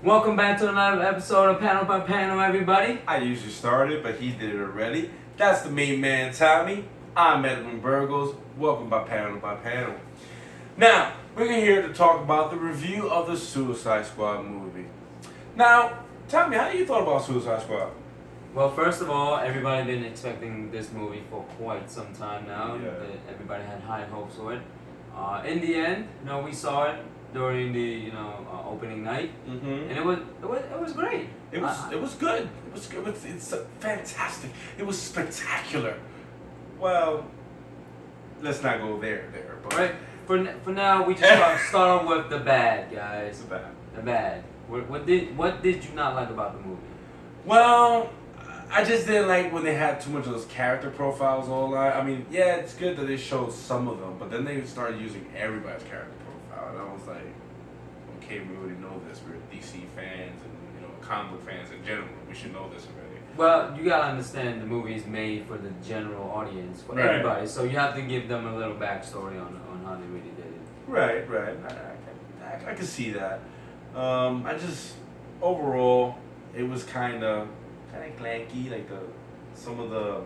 Welcome back to another episode of Panel by Panel, everybody. I usually started, but he did it already. That's the main man, Tommy. I'm Edwin Burgos. Welcome by Panel by Panel. Now, we're here to talk about the review of the Suicide Squad movie. Now, Tommy, how do you thought about Suicide Squad? Well, first of all, everybody been expecting this movie for quite some time now. Yeah. Everybody had high hopes for it. In the end, we saw it during the opening night, Mm-hmm. and it was great. It was good. It was good. It's fantastic. It was spectacular. Well, let's not go there. But Right. For now, we just start off with the bad, guys. it's bad. The bad. What did you not like about the movie? Well, I just didn't like when they had too much of those character profiles all out. I mean, yeah, it's good that they showed some of them, but then they started using everybody's character profile, and I was like, okay, we already know this. We're DC fans and comic book fans in general. We should know this already. Well, you gotta understand the movie is made for the general audience, for Right. everybody. So you have to give them a little backstory on how they really did it. Right. I can see that. I just overall, it was kind of clanky. Like some of the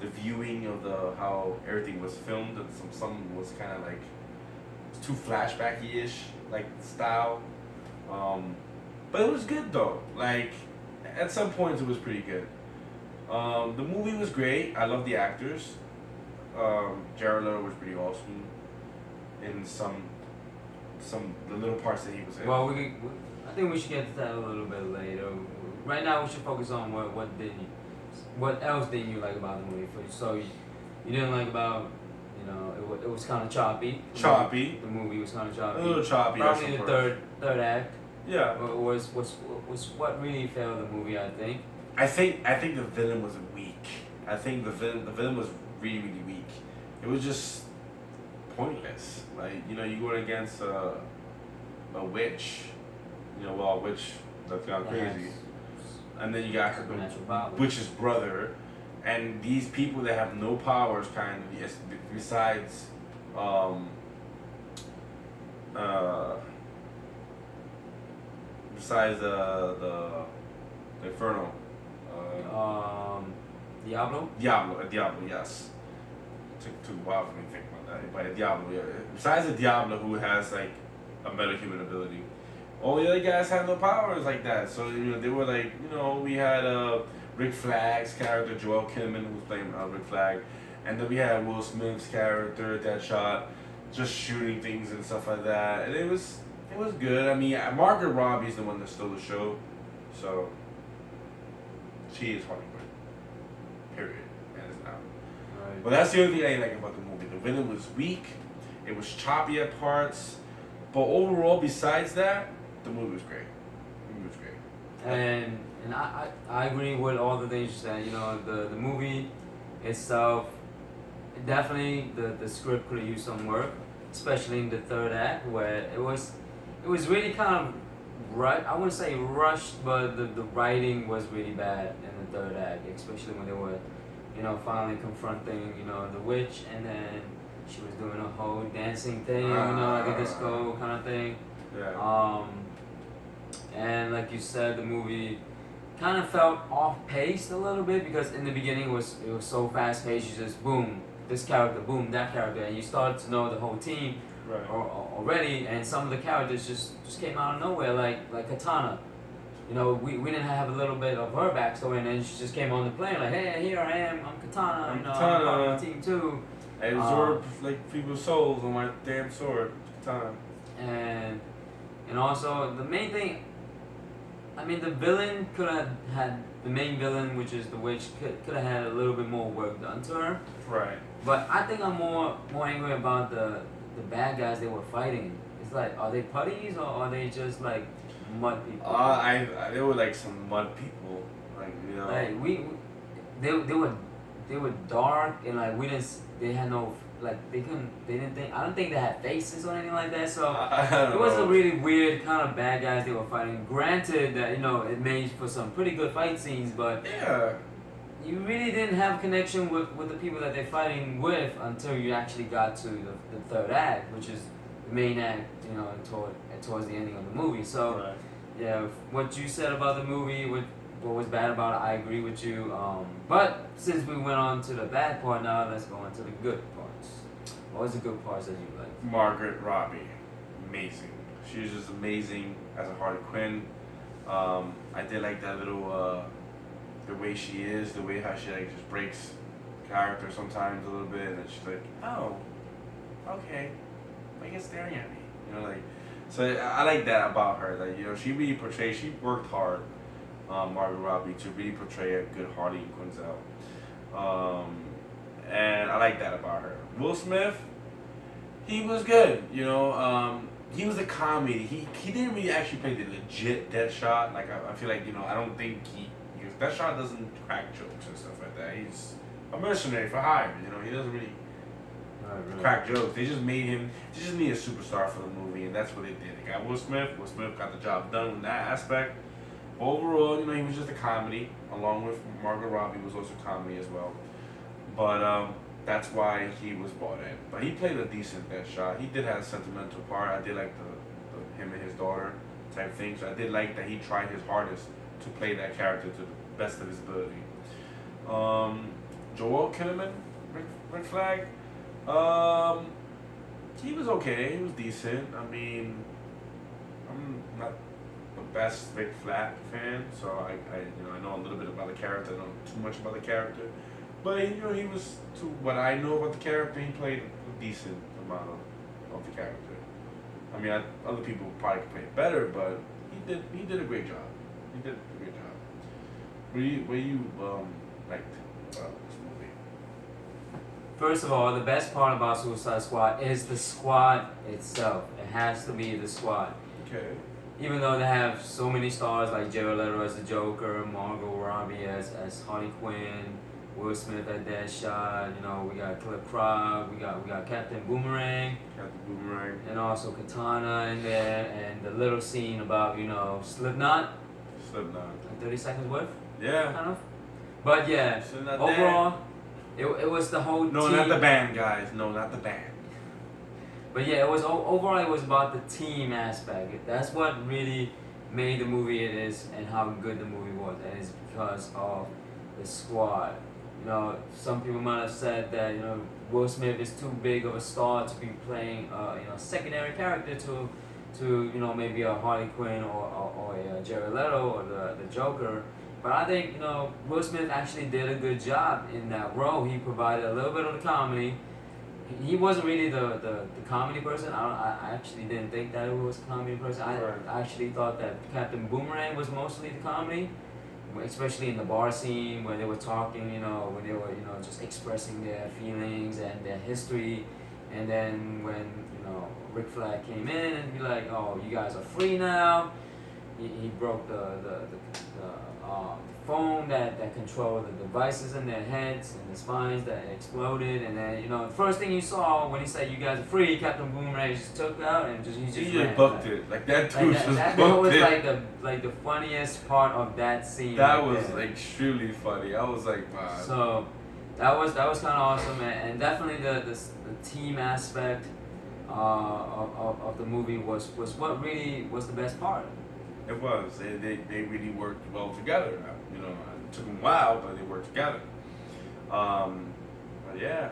viewing of how everything was filmed, and some was kind of like too flashbacky ish like style. But it was good though. Like at some points it was pretty good. The movie was great. I love the actors. Jared Leto was pretty awesome in some the little parts that he was in. Well, I think we should get to that a little bit later. Right now, we should focus on what else didn't you like about the movie? So you didn't like about it was kind of choppy. Choppy. The movie was kind of choppy. A little choppy. Probably at some the parts. third act Yeah. was what really failed the movie. I think. I think the villain was weak. I think the villain was really weak. It was just pointless. Like you going against a witch. A witch that's gone crazy, and then you got the Supernatural powers. witch's brother, and these people that have no powers, kind of besides besides the Inferno. Diablo. Diablo, yes. Took a while for me to think about that. But Diablo, yeah. Besides the Diablo, who has like a metahuman ability, all the other guys have no powers like that. So they were like, we had Rick Flag's character, Joel Kinnaman, who was playing Rick Flag, and then we had Will Smith's character, Deadshot, just shooting things and stuff like that. And it was good. I mean, Margaret Robbie's the one that stole the show, so she is Harley Quinn. Period. Hands down. Right. But that's the only thing I didn't like about the movie. The villain was weak. It was choppy at parts. But overall, besides that, the movie was great. And I agree with all the things you said. The movie itself, definitely the script could have used some work, especially in the third act where it was really kind of I wouldn't say rushed, but the writing was really bad in the third act, especially when they were finally confronting the witch, and then she was doing a whole dancing thing, like a disco kind of thing. Yeah. And like you said, the movie kind of felt off-paced a little bit because in the beginning it was so fast-paced. You just boom, this character, boom, that character, and you started to know the whole team Right. already. And some of the characters just came out of nowhere, like Katana. We didn't have a little bit of her backstory, and then she just came on the plane like, hey, here I am, I'm Katana. I'm I'm Katana. part of the team too. I absorb like people's souls on my damn sword. Time. And also the main thing, I mean, the villain could have had the main villain, which is the witch, could have had a little bit more work done to her. Right. But I think I'm more angry about the bad guys they were fighting. It's like, are they putties or are they just like mud people? They were like some mud people, like Like they were dark, and like they had no, like they didn't think, I don't think they had faces or anything like that. So I don't it was know. a really weird kind of bad guys they were fighting. Granted that it made for some pretty good fight scenes, but Yeah. you really didn't have connection with the people that they're fighting with until you actually got to the third act, which is the main act, towards the ending of the movie. So Right. yeah, what you said about the movie, what was bad about it, I agree with you. But since we went on to the bad part, now let's go on to the good parts. What was the good parts that you liked? Margaret Robbie, amazing. She was just amazing as a Harley Quinn. I did like that little, the way she is, the way how she like just breaks character sometimes a little bit, and she's like, oh, okay, why are you staring at me? You know, like, so I like that about her. Like, you know, she really portrayed. She worked hard, Margaret Robbie, to really portray a good Harley Quinzel. And I like that about her. Will Smith, he was good. You know, he was a comedy. He didn't really actually play the legit Deadshot. Like I feel like, you know, I don't think Deadshot doesn't crack jokes and stuff like that. He's a mercenary for hire. You know, he doesn't really crack jokes. They just made him. They just need a superstar for the movie, and that's what they did. They got Will Smith. Will Smith got the job done in that aspect. Overall, you know, he was just a comedy, along with Margot Robbie was also comedy as well. But that's why he was brought in. But he played a decent Deadshot. He did have a sentimental part. I did like the him and his daughter type thing. So I did like that he tried his hardest to play that character to the best of his ability. Joel Kinnaman, Rick Flag. He was okay. He was decent. I mean, I'm not the best Rick Flag fan, so I know a little bit about the character. I don't know too much about the character, but you know, he was, to what I know about the character, he played a decent amount of the character. I mean, other people probably could play it better, but he did a great job. He did a great job. What do you liked about this movie? First of all, the best part about Suicide Squad is the squad itself. It has to be the squad. Okay. Even though they have so many stars like Jared Leto as the Joker, Margot Robbie as Harley Quinn, Will Smith as Deadshot, you know, we got Cliff Croc, we got Captain Boomerang, and also Katana in there, and the little scene about, you know, Slipknot. Like 30 seconds worth? Yeah. Kind of. But yeah, overall, it was the whole No, team. not the band, guys. No, not the band. But yeah, it was overall, it was about the team aspect. That's what really made the movie it is, and how good the movie was. And it's because of the squad. You know, some people might have said that, you know, Will Smith is too big of a star to be playing you know, secondary character to you know, maybe a Harley Quinn or a Jared Leto or the Joker. But I think, you know, Will Smith actually did a good job in that role. He provided a little bit of the comedy. He wasn't really the comedy person. I actually didn't think that he was a comedy person. I actually thought that Captain Boomerang was mostly the comedy, especially in the bar scene where they were talking, you know, when they were, you know, just expressing their feelings and their history. And then when, you know, Rick Flag came in and be like, oh, you guys are free now. He broke the phone that controlled the devices in their heads and the spines that exploded. And then, you know, the first thing you saw when he said you guys are free, Captain Boomerang just took out and he just ran, booked it. Like that dude just that booked was it. like the funniest part of that scene. That right was there. extremely funny. I was like, wow. So that was kind of awesome, and definitely the team aspect of the movie was what really was the best part. It was. They really worked well together. You know, it took them a while, but they worked together. But yeah,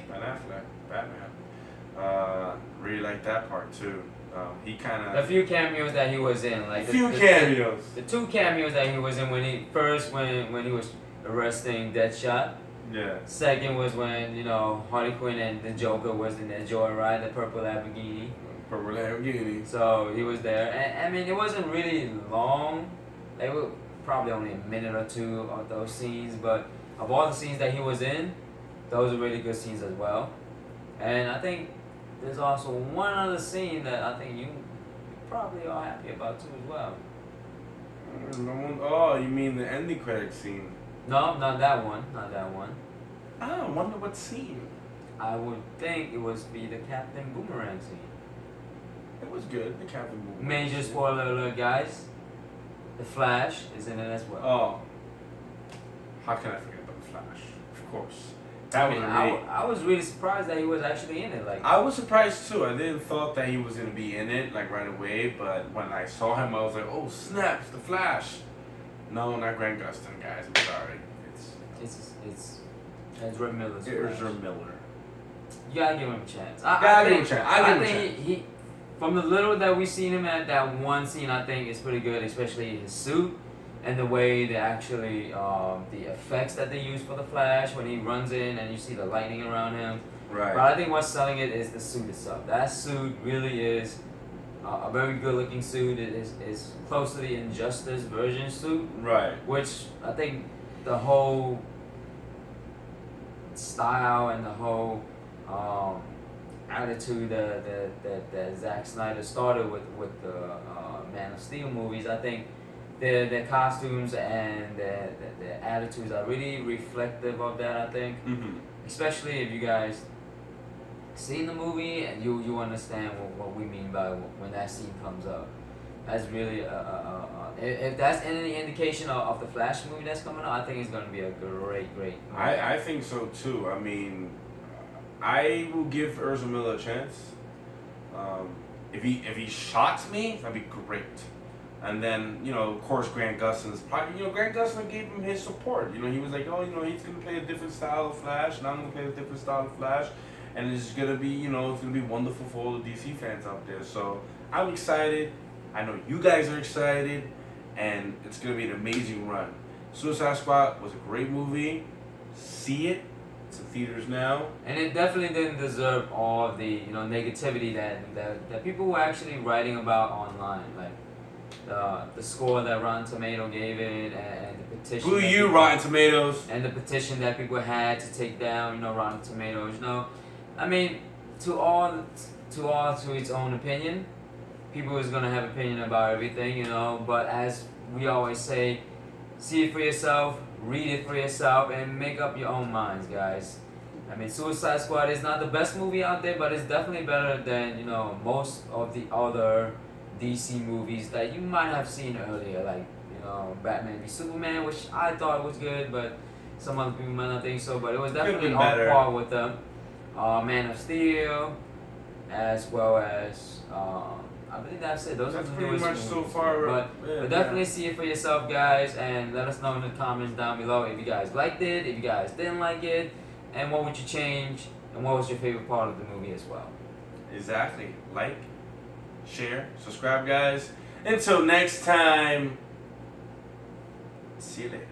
Ben Affleck, Batman. Really liked that part too. He kind of. The few cameos that he was in, like cameos. The two cameos that he was in when he was arresting Deadshot. Yeah. Second was when, you know, Harley Quinn and the Joker was in their joyride, the purple Lamborghini. Purple Lamborghini. So he was there, and I mean, it wasn't really long. They were probably only a minute or two of those scenes, but of all the scenes that he was in, those are really good scenes as well. And I think there's also one other scene that I think you probably are happy about too as well. Oh, you mean the ending credit scene? No, not that one. Not that one. I wonder what scene. I would think it was be the Captain Boomerang scene. It was good. The Captain Boomerang. Major spoiler alert, guys. The Flash is in it as well. Oh. How can I forget about the Flash? Of course. That I mean, was really. I was really surprised that he was actually in it. Like, I was surprised too. I didn't thought that he was gonna be in it like right away, but when I saw him, I was like, "Oh snap! It's the Flash." No, not Grant Gustin, guys. I'm sorry. it's Ezra Miller's Flash. Ezra Miller. You gotta give him a chance. I give him a chance. I give him a think he, from the little that we seen him at, that one scene I think is pretty good, especially his suit and the way they actually the effects that they use for the Flash when he runs in and you see the lightning around him. Right. But I think what's selling it is the suit itself. That suit really is a very good looking suit. It is close to the Injustice version suit, Right. which I think the whole style and the whole attitude that Zack Snyder started with the Man of Steel movies, I think their costumes and their attitudes are really reflective of that. I think, especially if you guys seen the movie and you understand what we mean by when that scene comes up. That's really if that's any indication of the Flash movie that's coming out, I think it's going to be a great movie. I think so too. I mean, I will give Ezra Miller a chance. If he shocks me, that'd be great. And then, of course, Grant Gustin's probably, Grant Gustin gave him his support. He was like, oh, he's going to play a different style of Flash, and I'm going to play a different style of Flash. And it's going to be, it's going to be wonderful for all the DC fans out there. So I'm excited. I know you guys are excited. And it's going to be an amazing run. Suicide Squad was a great movie. See it. It's in theaters now. And it definitely didn't deserve all of the negativity that people were actually writing about online. Like, the score that Rotten Tomato gave it, and the petition. Boo you, Rotten Tomatoes. And the petition that people had to take down, Rotten Tomatoes. I mean, to its own opinion. People is gonna have opinion about everything, But as we always say, see it for yourself, read it for yourself, and make up your own minds, guys. I mean, Suicide Squad is not the best movie out there, but it's definitely better than most of the other DC movies that you might have seen earlier, like Batman v Superman, which I thought was good, but some other people might not think so. But it was definitely on par with them. Man of Steel, as well as I believe that's it. Those are the pretty newest much movies. so far. But definitely see it for yourself, guys, and let us know in the comments down below if you guys liked it, if you guys didn't like it, and what would you change, and what was your favorite part of the movie as well. Exactly. Like, share, subscribe, guys. Until next time, see you later.